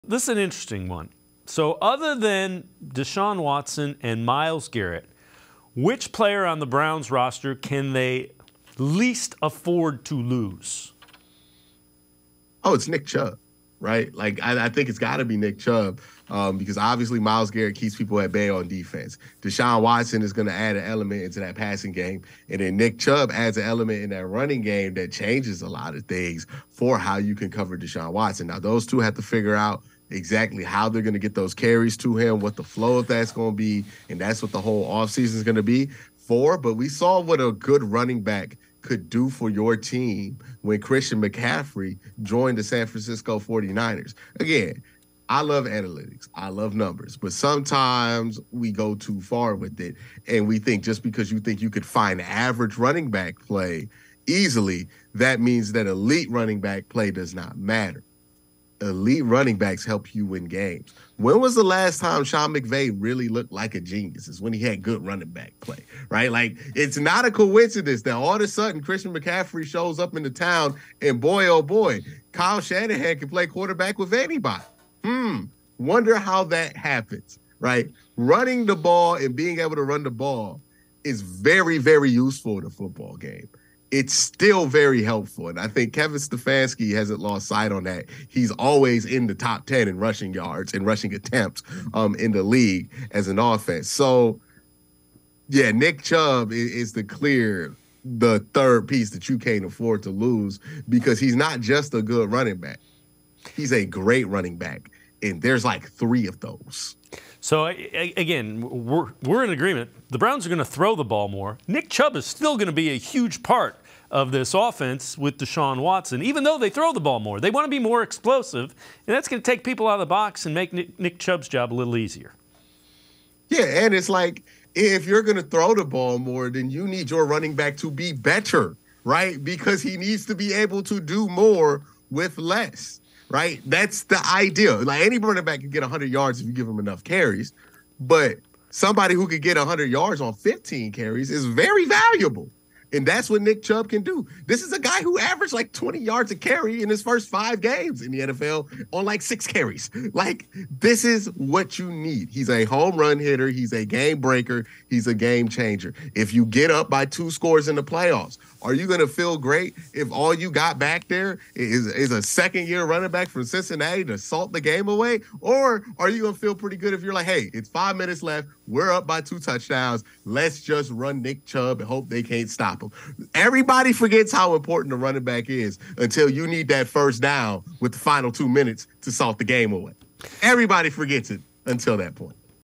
This is an interesting one. So other than Deshaun Watson and Myles Garrett, which player on the Browns roster can they least afford to lose? Oh, it's Nick Chubb, right? Like, I think it's got to be Nick Chubb because obviously Myles Garrett keeps people at bay on defense. Deshaun Watson is going to add an element into that passing game. And then Nick Chubb adds an element in that running game that changes a lot of things for how you can cover Deshaun Watson. Now, those two have to figure out exactly how they're going to get those carries to him, what the flow of that's going to be, and that's what the whole offseason is going to be for. But we saw what a good running back could do for your team when Christian McCaffrey joined the San Francisco 49ers. Again, I love analytics. I love numbers. But sometimes we go too far with it, and we think just because you think you could find average running back play easily, that means that elite running back play does not matter. Elite running backs help you win games. When was the last time Sean McVeigh really looked like a genius? It's when he had good running back play, right? Like, it's not a coincidence that all of a sudden Christian McCaffrey shows up in the town, and boy, oh boy, Kyle Shanahan can play quarterback with anybody. Wonder how that happens, right? Running the ball and being able to run the ball is very, very useful in a football game. It's still very helpful. And I think Kevin Stefanski hasn't lost sight on that. He's always in the top 10 in rushing yards and rushing attempts in the league as an offense. So, yeah, Nick Chubb is the third piece that you can't afford to lose because he's not just a good running back. He's a great running back. And there's like three of those. So, again, we're in agreement. The Browns are going to throw the ball more. Nick Chubb is still going to be a huge part of this offense with Deshaun Watson, even though they throw the ball more. They want to be more explosive, and that's going to take people out of the box and make Nick Chubb's job a little easier. Yeah, and it's like if you're going to throw the ball more, then you need your running back to be better, right? Because he needs to be able to do more with less. Right? That's the idea. Like, any running back can get 100 yards if you give him enough carries, but somebody who could get 100 yards on 15 carries is very valuable. And that's what Nick Chubb can do. This is a guy who averaged like 20 yards a carry in his first 5 games in the NFL on like 6 carries. Like, this is what you need. He's a home run hitter. He's a game breaker. He's a game changer. If you get up by 2 scores in the playoffs, are you going to feel great if all you got back there is a second-year running back from Cincinnati to salt the game away? Or are you going to feel pretty good if you're like, hey, it's 5 minutes left. We're up by 2 touchdowns. Let's just run Nick Chubb and hope they can't stop him. Everybody forgets how important a running back is until you need that first down with the final 2 minutes to salt the game away. Everybody forgets it until that point.